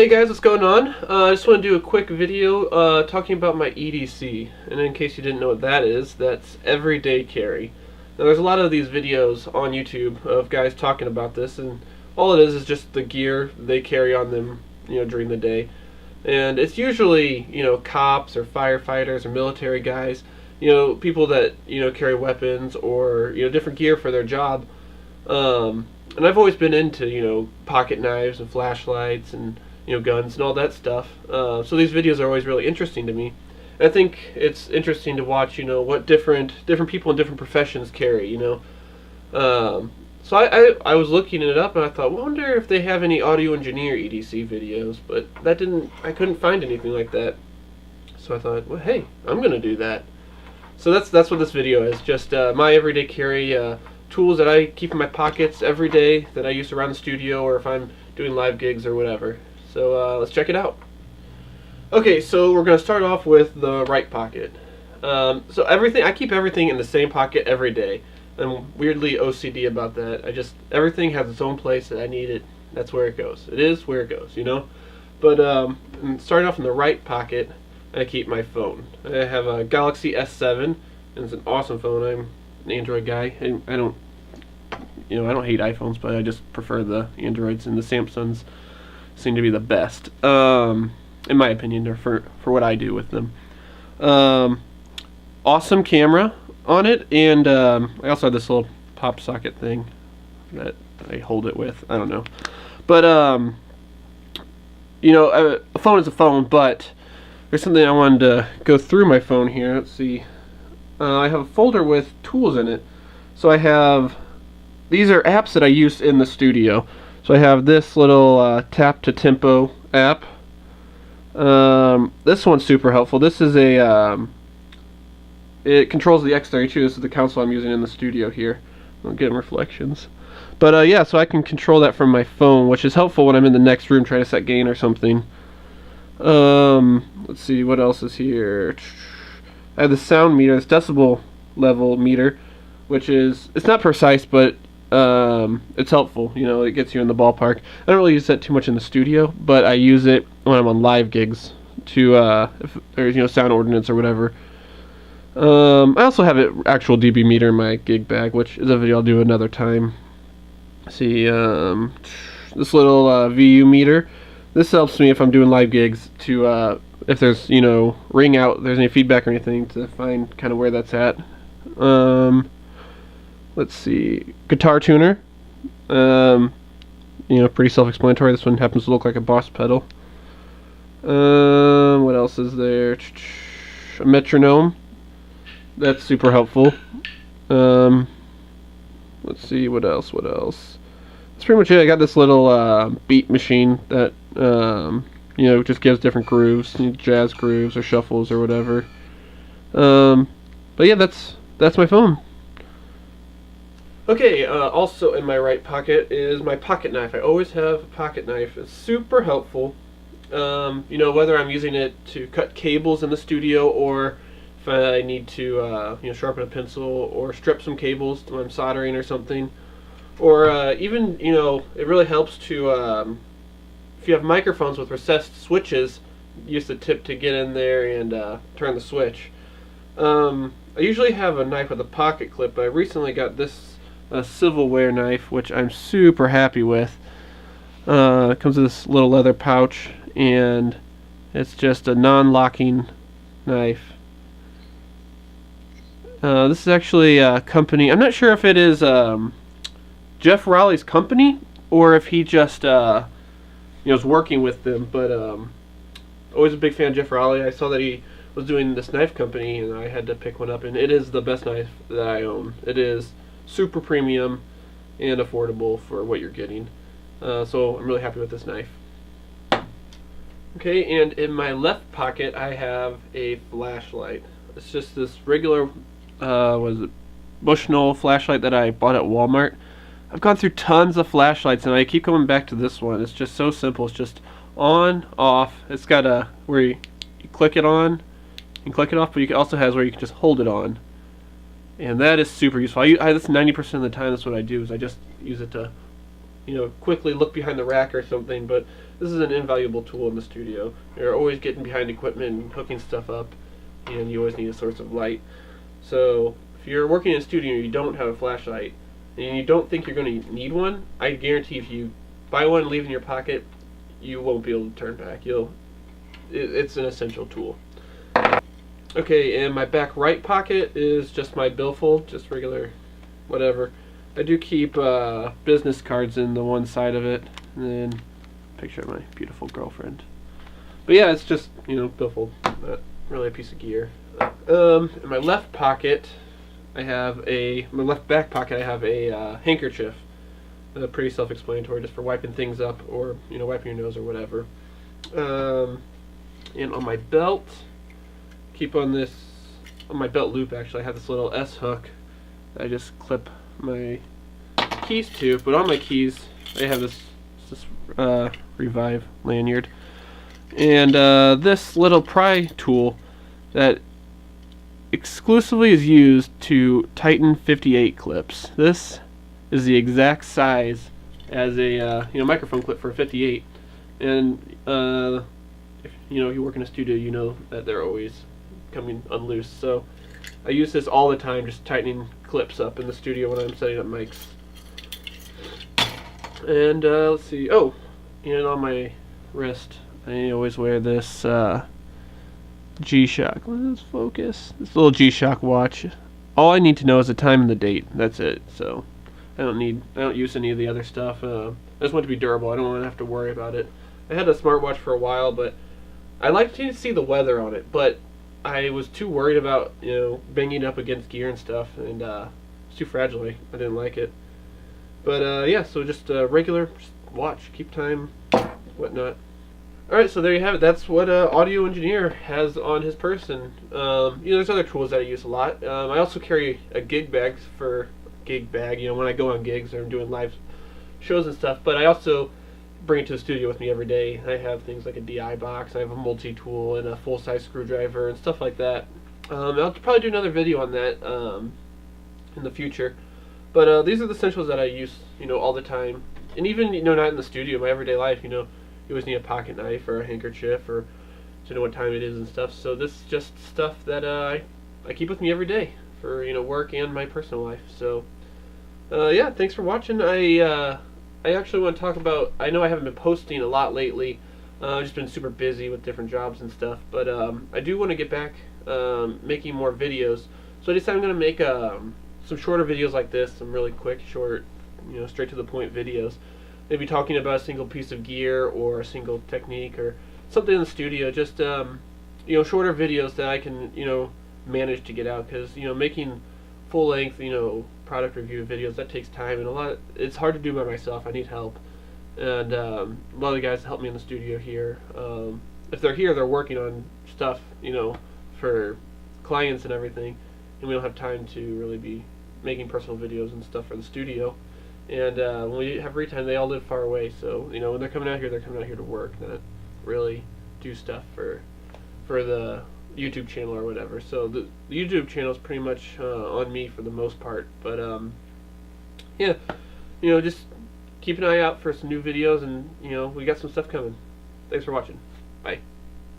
Hey guys, what's going on? I just want to do a quick video talking about my EDC. And in case you didn't know what that is, that's everyday carry. Now there's a lot of these videos on YouTube of guys talking about this, and all it is just the gear they carry on them, during the day. And it's usually, cops or firefighters or military guys, people that, carry weapons or, different gear for their job. And I've always been into, pocket knives and flashlights and guns and all that stuff. So these videos are always really interesting to me. And I think it's interesting to watch, what different people in different professions carry, So I was looking it up and I thought, well, I wonder if they have any Audio Engineer EDC videos, but I couldn't find anything like that. So I thought, well, hey, I'm gonna do that. So that's what this video is, just my everyday carry tools that I keep in my pockets every day that I use around the studio or if I'm doing live gigs or whatever. So let's check it out. Okay, so we're going to start off with the right pocket. So I keep everything in the same pocket every day. I'm weirdly OCD about that. Everything has its own place that I need it. That's where it goes. It is where it goes, But starting off in the right pocket, I keep my phone. I have a Galaxy S7, and it's an awesome phone. I'm an Android guy. I don't hate iPhones, but I just prefer the Androids, and the Samsungs seem to be the best, in my opinion, or for what I do with them. Awesome camera on it, and I also have this little pop socket thing that I hold it with. I don't know, but a phone is a phone, but there's something I wanted to go through my phone here. Let's see. I have a folder with tools in it. So these are apps that I use in the studio. So I have this little tap to tempo app. This one's super helpful. This is it controls the X32. This is the console I'm using in the studio here. I'm getting reflections. But yeah, so I can control that from my phone, which is helpful when I'm in the next room trying to set gain or something. Let's see, what else is here? I have the sound meter, this decibel level meter, which it's not precise, but it's helpful. It gets you in the ballpark. I don't really use that too much in the studio, but I use it when I'm on live gigs to if there's sound ordinance or whatever. I also have an actual dB meter in my gig bag, which is a video I'll do another time. Let's see, this little VU meter. This helps me if I'm doing live gigs to if there's ring out, if there's any feedback or anything, to find kind of where that's at. Let's see, guitar tuner. Pretty self-explanatory. This one happens to look like a Boss pedal. What else is there? A metronome. That's super helpful. Let's see, what else? That's pretty much it. I got this little beat machine that just gives different grooves, jazz grooves or shuffles or whatever. But yeah, that's my phone. Okay, also in my right pocket is my pocket knife. I always have a pocket knife. It's super helpful. Whether I'm using it to cut cables in the studio or if I need to sharpen a pencil or strip some cables when I'm soldering or something. Or even, it really helps to, if you have microphones with recessed switches, use the tip to get in there and turn the switch. I usually have a knife with a pocket clip, but I recently got this silverware knife, which I'm super happy with. It comes with this little leather pouch, and it's just a non-locking knife. This is actually a company. I'm not sure if it is Jeff Rowley's company or if he just is working with them, but always a big fan of Jeff Rowley. I saw that he was doing this knife company and I had to pick one up, and it is the best knife that I own. It is super premium and affordable for what you're getting, so I'm really happy with this knife. Okay, and in my left pocket I have a flashlight. It's just this regular Bushnell flashlight that I bought at Walmart. I've gone through tons of flashlights and I keep coming back to this one. It's just so simple. It's just on, off. It's got where you click it on and click it off, but it also has where you can just hold it on. And that is super useful. That's 90% of the time that's what I do, is I just use it to quickly look behind the rack or something, but this is an invaluable tool in the studio. You're always getting behind equipment and hooking stuff up, and you always need a source of light. So if you're working in a studio and you don't have a flashlight, and you don't think you're going to need one, I guarantee if you buy one and leave it in your pocket, you won't be able to turn back. It's an essential tool. Okay, and my back right pocket is just my billfold, just regular whatever. I do keep business cards in the one side of it, and then picture of my beautiful girlfriend. But yeah, it's just, billfold, not really a piece of gear. In my left pocket, my left back pocket, I have a handkerchief. Pretty self-explanatory, just for wiping things up, or wiping your nose or whatever. And on my belt, on my belt loop, actually, I have this little S hook that I just clip my keys to. But on my keys, I have this Revive lanyard, and this little pry tool that exclusively is used to tighten 58 clips. This is the exact size as a microphone clip for a 58, and if you work in a studio, you know that they're always coming unloose. So I use this all the time, just tightening clips up in the studio when I'm setting up mics. And let's see. Oh, and on my wrist, I always wear this G-Shock. Let's focus. This little G-Shock watch. All I need to know is the time and the date. That's it. So I don't use any of the other stuff. I just want it to be durable. I don't want to have to worry about it. I had a smartwatch for a while, but I like to see the weather on it. But I was too worried about banging up against gear and stuff, and it's too fragile. I didn't like it. But yeah, so just a regular watch, keep time, whatnot. Alright, so there you have it. That's what Audio Engineer has on his person. There's other tools that I use a lot. I also carry a gig bag when I go on gigs or I'm doing live shows and stuff. But I also bring it to the studio with me every day. I have things like a DI box, I have a multi-tool, and a full-size screwdriver and stuff like that. I'll probably do another video on that in the future. But these are the essentials that I use, all the time. And even, not in the studio, my everyday life, you always need a pocket knife or a handkerchief or to know what time it is and stuff. So this is just stuff that I keep with me every day for, work and my personal life. So, yeah, thanks for watching. I actually want to talk about, I know I haven't been posting a lot lately. I've just been super busy with different jobs and stuff. But I do want to get back making more videos. So I decided I'm going to make some shorter videos like this, some really quick, short, straight to the point videos. Maybe talking about a single piece of gear or a single technique or something in the studio. Just shorter videos that I can manage to get out, because making full length product review videos, that takes time, and it's hard to do by myself. I need help, and a lot of the guys help me in the studio here. If they're here, they're working on stuff for clients and everything, and we don't have time to really be making personal videos and stuff for the studio. And when we have free time, they all live far away, so when they're coming out here to work, not really do stuff for the YouTube channel or whatever. So the YouTube channel is pretty much on me for the most part. But yeah, just keep an eye out for some new videos, and we got some stuff coming. Thanks for watching. Bye.